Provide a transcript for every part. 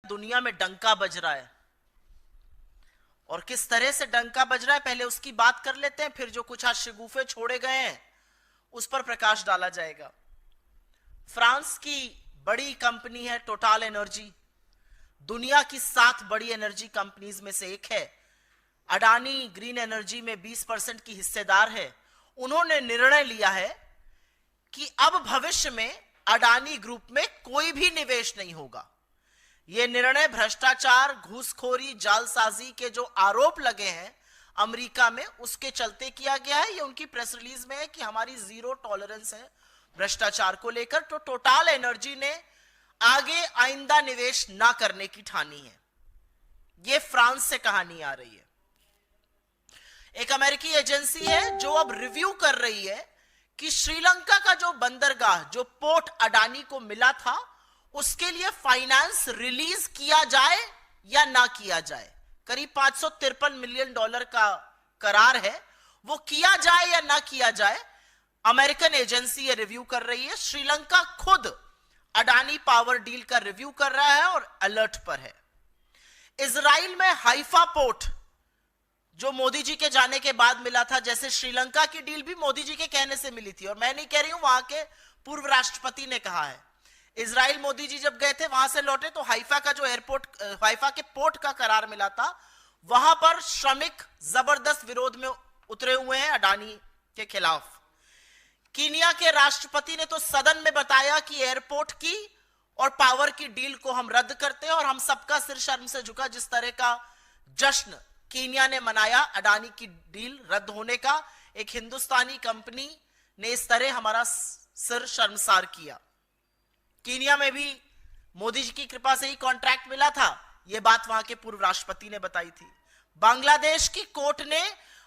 दुनिया में डंका बज रहा है, और किस तरह से डंका बज रहा है पहले उसकी बात कर लेते हैं, फिर जो कुछ आज शगुफे छोड़े गए हैं उस पर प्रकाश डाला जाएगा। फ्रांस की बड़ी कंपनी है टोटल एनर्जी, दुनिया की 7 बड़ी एनर्जी कंपनीज में से एक है। अडानी ग्रीन एनर्जी में 20% की हिस्सेदार है। उन्होंने निर्णय लिया है कि अब भविष्य में अडानी ग्रुप में कोई भी निवेश नहीं होगा। यह निर्णय भ्रष्टाचार, घूसखोरी, जालसाजी के जो आरोप लगे हैं अमेरिका में, उसके चलते किया गया है। ये उनकी प्रेस रिलीज में है कि हमारी 0 टॉलरेंस है भ्रष्टाचार को लेकर। तो टोटल एनर्जी ने आगे आइंदा निवेश ना करने की ठानी है। यह फ्रांस से कहानी आ रही है। एक अमेरिकी एजेंसी है जो अब रिव्यू कर रही है कि श्रीलंका का जो बंदरगाह, जो पोर्ट अडानी को मिला था, उसके लिए फाइनेंस रिलीज किया जाए या ना किया जाए। करीब $553 मिलियन का करार है, वो किया जाए या ना किया जाए। अमेरिकन एजेंसी ये रिव्यू कर रही है। श्रीलंका खुद अडानी पावर डील का रिव्यू कर रहा है और अलर्ट पर है। इजराइल में हाइफा पोर्ट जो मोदी जी के जाने के बाद मिला था, जैसे श्रीलंका की डील भी मोदी जी के कहने से मिली थी, और मैं नहीं कह रही हूं, वहां के पूर्व राष्ट्रपति ने कहा है। इजराइल मोदी जी जब गए थे, वहां से लौटे तो हाइफा का जो एयरपोर्ट, हाइफा के पोर्ट का करार मिला था, वहां पर श्रमिक जबरदस्त विरोध में उतरे हुए हैं अडानी के खिलाफ। कीनिया के राष्ट्रपति ने तो सदन में बताया कि एयरपोर्ट की और पावर की डील को हम रद्द करते हैं, और हम सबका सिर शर्म से झुका। जिस तरह का जश्न कीनिया ने मनाया अडानी की डील रद्द होने का, एक हिंदुस्तानी कंपनी ने इस तरह हमारा सिर शर्मसार किया। कीनिया में भी मोदी जी की कृपा से ही कॉन्ट्रैक्ट मिला था, यह बात वहां के पूर्व राष्ट्रपति ने बताई थी। बांग्लादेश की कोर्ट ने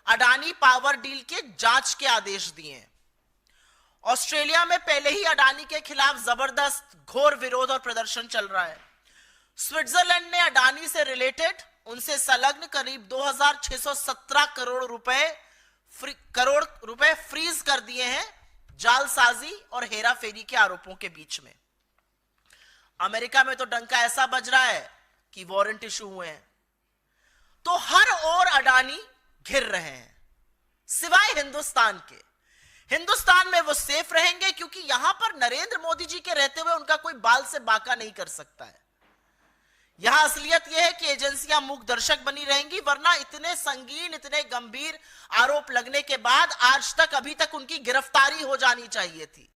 अडानी पावर डील के जांच के आदेश दिए हैं। ऑस्ट्रेलिया में पहले ही अडानी के खिलाफ जबरदस्त घोर विरोध और प्रदर्शन चल रहा है। स्विट्जरलैंड ने अडानी से रिलेटेड, उनसे संलग्न करीब 2617 करोड़ रुपए फ्रीज कर दिए हैं जालसाजी और हेराफेरी के आरोपों के बीच में। अमेरिका में तो डंका ऐसा बज रहा है कि वारंट इशू हुए हैं। तो हर ओर अडानी घिर रहे हैं, सिवाय हिंदुस्तान के। हिंदुस्तान में वो सेफ रहेंगे क्योंकि यहां पर नरेंद्र मोदी जी के रहते हुए उनका कोई बाल से बाका नहीं कर सकता है। यहां असलियत यह है कि एजेंसियां मूक दर्शक बनी रहेंगी, वरना इतने संगीन, इतने गंभीर आरोप लगने के बाद आज तक, अभी तक उनकी गिरफ्तारी हो जानी चाहिए थी।